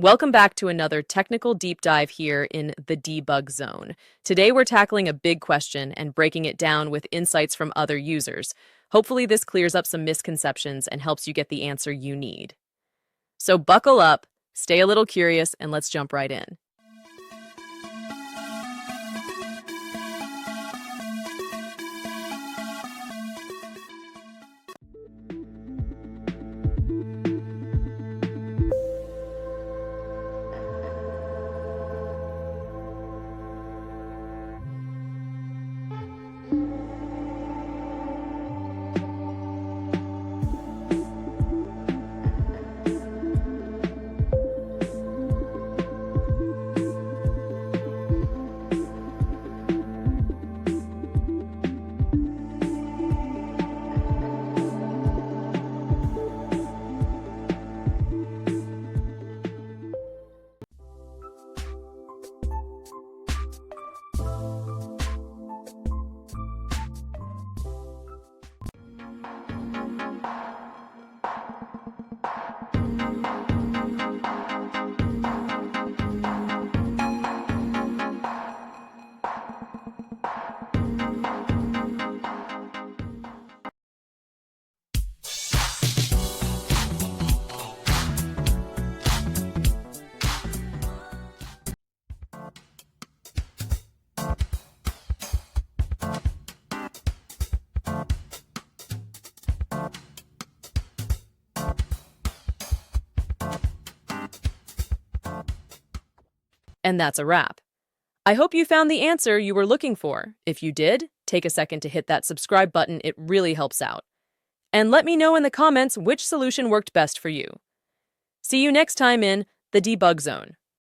Welcome back to another technical deep dive here in the debug zone. Today we're tackling a big question and breaking it down with insights from other users. Hopefully this clears up some misconceptions and helps you get the answer you need. So buckle up, stay a little curious, and let's jump right in. And that's a wrap. I hope you found the answer you were looking for. If you did, take a second to hit that subscribe button, it really helps out. And let me know in the comments which solution worked best for you. See you next time in the debug zone.